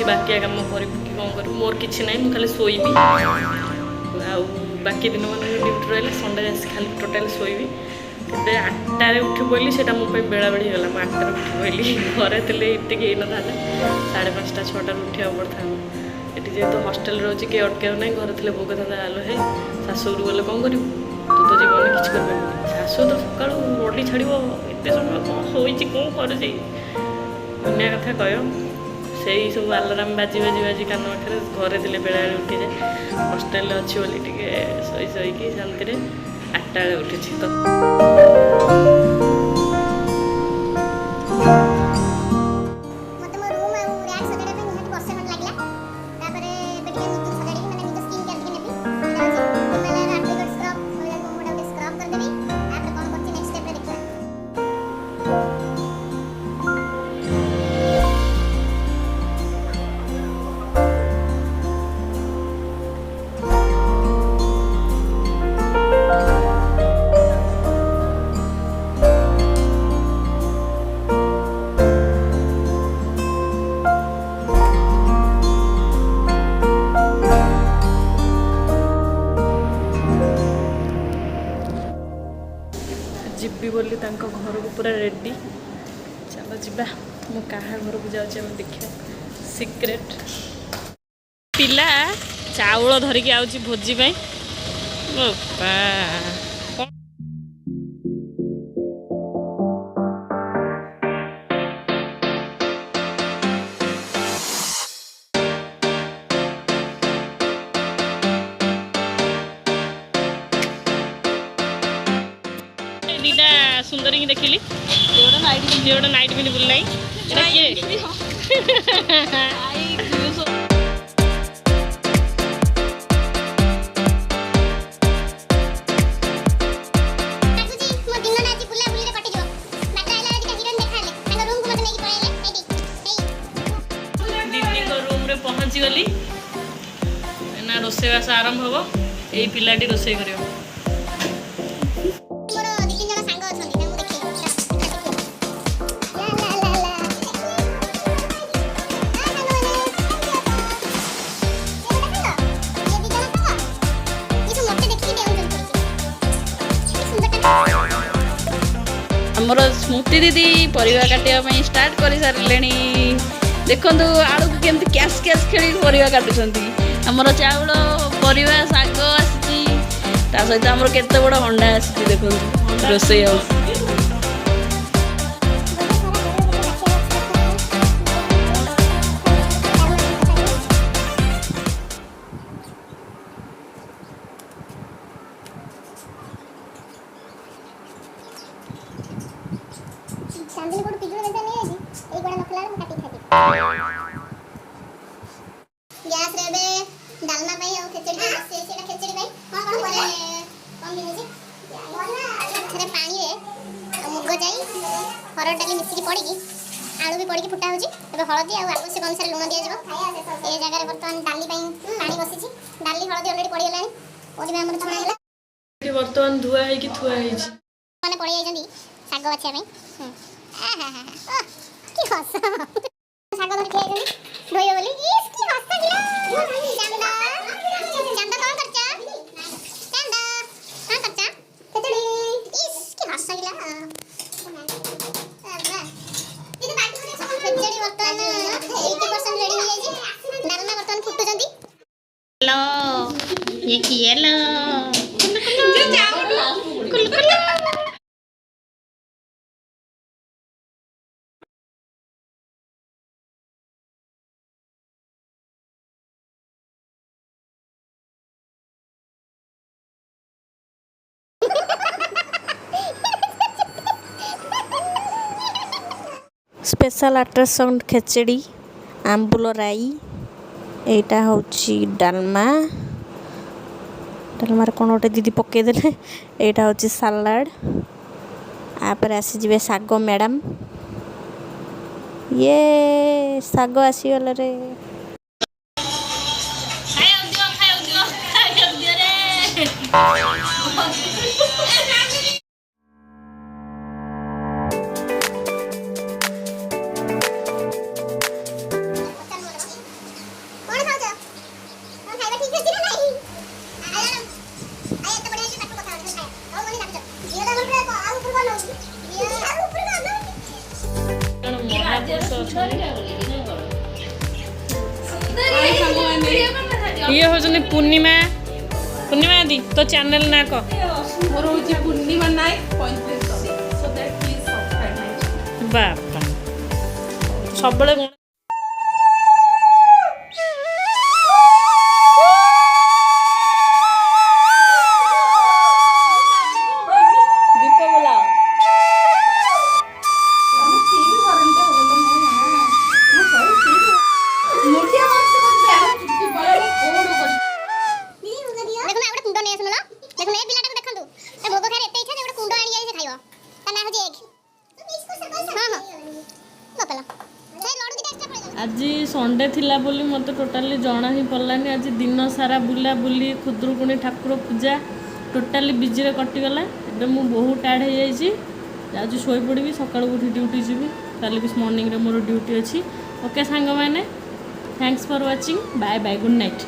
କିଛି ବାକିଆ କାମ କରିବୁ କି କ'ଣ କରିବୁ, ମୋର କିଛି ନାହିଁ, ମୁଁ ଖାଲି ଶୋଇବି। ଆଉ ବାକି ଦିନ ମାନଙ୍କରେ ଡ୍ୟୁଟି ରହିଲେ ସଣ୍ଡେ ଆସି ଖାଲି ଟୋଟାଲି ଶୋଇବି। କେବେ 8টাରେ ଉଠି ପଡ଼ିଲି, ସେଇଟା ମୋ ପାଇଁ ବେଳାବେଳି ହେଇଗଲା। ମୁଁ 8টাରେ ଉଠି ପଡ଼ିଲି, ଘରେ ଥିଲେ ଏତିକି ହେଇନଥାନ୍ତା, 5:30 6টাରୁ ଉଠିବାକୁ ପଡ଼ିଥାନ୍ତା। ଏଠି ଯେହେତୁ ହଷ୍ଟେଲରେ ରହୁଛି କେହି ଅଟକାଉ ନାହିଁ, ଘରେ ଥିଲେ ବୋଉ କହିଥାନ୍ତା ଆଲୋ ହେ ଶାଶୁଘରୁ ଗଲେ କ'ଣ କରିବୁ, ତୁ ତ ଜୀବନରେ କିଛି କରିପାରିବୁନି, ଶାଶୁ ତ ସକାଳୁ ବଡ଼ି ଛାଡ଼ିବ, ଏତେ ସମୟ କ'ଣ ଶୋଇଛି କ'ଣ କରୁଛି ଦୁନିଆ କଥା କହିବ। ସେଇ ସବୁ ଆଲାରାମ ବାଜି ବାଜି ବାଜି କାନ ପାଖରେ ଘରେ ଥିଲେ ବେଳାବେଳି ଉଠିଯାଏ। ହଷ୍ଟେଲରେ ଅଛି ବୋଲି ଟିକେ ଶୋଇକି ଶାନ୍ତିରେ 8ଟା ବେଳେ ଉଠିଛି ତ। ଯିବି ବୋଲି ତାଙ୍କ ଘରକୁ ପୁରା ରେଡ଼ି। ଚାଲ ଯିବା। ମୁଁ କାହା ଘରକୁ ଯାଉଛି ଆମେ ଦେଖିବା। ସିକ୍ରେଟ ପିଲା ଚାଉଳ ଧରିକି ଆଉଛି ଭୋଜି ପାଇଁ। ବାପା ଦିଟା ସୁନ୍ଦରୀ କି ଦେଖିଲି, ଯୋଉଟା ନାଇଟ୍ ପିନ୍ଧି ବୁଲି ନାହିଁ। ଏଇଟା କିଏ? ଦିଦିଙ୍କ ରୁମ୍ରେ ପହଞ୍ଚିଗଲି ନା, ରୋଷେଇବାସ ଆରମ୍ଭ ହବ। ଏଇ ପିଲାଟି ରୋଷେଇ କରିବ। ଆମର ସ୍ମୃତି ଦିଦି ପରିବା କାଟିବା ପାଇଁ ଷ୍ଟାର୍ଟ କରିସାରିଲେଣି। ଦେଖନ୍ତୁ ଆଳୁକୁ କେମିତି କ୍ୟାସ୍ କ୍ୟାସ୍ ଖେଳି ପରିବା କାଟୁଛନ୍ତି। ଆମର ଚାଉଳ, ପରିବା, ଶାଗ ଆସିଛି, ତା ସହିତ ଆମର କେତେ ବଡ଼ ଅଣ୍ଡା ଆସିଛି। ଦେଖନ୍ତୁ ରୋଷେଇ ହାଉସ୍। ଗ୍ୟାସ୍ ରେ ଏବେ ଡାଲମା ପାଇଁ ଆଉ ଖେଚେଡ଼ି ପାଇଁ ବସେ, ସେଇଟା ଖେଚେଡ଼ି ପାଇଁ କ'ଣ ପରେ କ'ଣ ମିଳୁଛି ସେଥିରେ ପାଣିରେ ମୁଗ ଯାଇ, ହରଡ଼ ଡାଲି ମିଶିକି ପଡ଼ିକି, ଆଳୁ ବି ପଡ଼ିକି ଫୁଟା ହେଉଛି। ଏବେ ହଳଦୀ ଆଉ ଆବଶ୍ୟକ ଅନୁସାରେ ଲୁଣ ଦିଆଯିବ। ଏ ଜାଗାରେ ବର୍ତ୍ତମାନ ଡାଲି ପାଇଁ ପାଣି ବସିଛି। ଡାଲି ହଳଦୀ ଅଲରେଡ଼ି ପଡ଼ିଗଲାଣି। ପରିବା ଆମର ଛଣା ହେଲା। ବର୍ତ୍ତମାନ ଧୁଆ ହେଇକି ଥୁଆ ହେଇଛି। ମାନେ ପଳେଇ ଯାଇଛନ୍ତି ଶାଗ ବାଛିବା ପାଇଁ। କି ହସ, ଶାଗ ଧରି ଠିଆ ହେଇଛନ୍ତି ଧୋଇବ ବୋଲି। ଇସ୍ କି ହସ ଥିଲା। ଚାନ୍ଦ ଚାନ୍ଦ କ'ଣ କରୁଛ? ଚାନ୍ଦ କ'ଣ କରୁଛ? ଖେଚେଡ଼ି। ଇସ୍ କି ହସ ଥିଲା। ଖେଚେଡ଼ି ବର୍ତ୍ତମାନ 80% ରେଡ଼ି ହେଇଯାଇଛି। ଡାଲମା ବର୍ତ୍ତମାନ ଫୁଟୁଛନ୍ତି। हेलो, ये किए लो। स्पेशल अट्राक्शन खेचेड़ी, आंबुल राई, एटा होची डालमा। डालमार कौन गोटे दीदी पकईदे। यहाँ हूँ सालाड। आपर आसीजे शाग मैडम। ये शाग आसीगला रे। ये होजनी पूर्णिमा पूर्णिमा दी तो चैनल ना को ମୋର ହଉଛି ପୂର୍ଣ୍ଣିମା Nayak 35 so that please subscribe my channel. बापा सबले कोन ଦୀପ ବୋଲାଅ ତମେ ଠିକ କରନ୍ତି ହବଲ ମୁଁ ସହି ଠିକ ମୁଠିଆ ବସେ ବସେ ଆମ ଚୁଟି ବଳରେ କୋଡ କରି देखो ना कुंड नहीं सुनलो देखो ए पिलाटा को देखंतु ए भोग खारे एते इच्छा जे कुंड आनी जाई से खाइबो ता ना होजे एक हां हां गपला ए लडू दिटा एक्स्ट्रा पड़े आज संडे थिला बोली मते टोटाली जणा ही पड़लानी आज दिन सारा बुला बुली खुदरुकुणी ठाकुर पूजा टोटाली बिजी रे कटि गला एबे मु बहुत टायर्ड हो जाईची आज सोई पड़बी सकाळ उठी ड्यूटी जीवी काली किस मॉर्निंग रे मोर ड्यूटी अछि ओके सांग माने thanks for watching bye bye good night.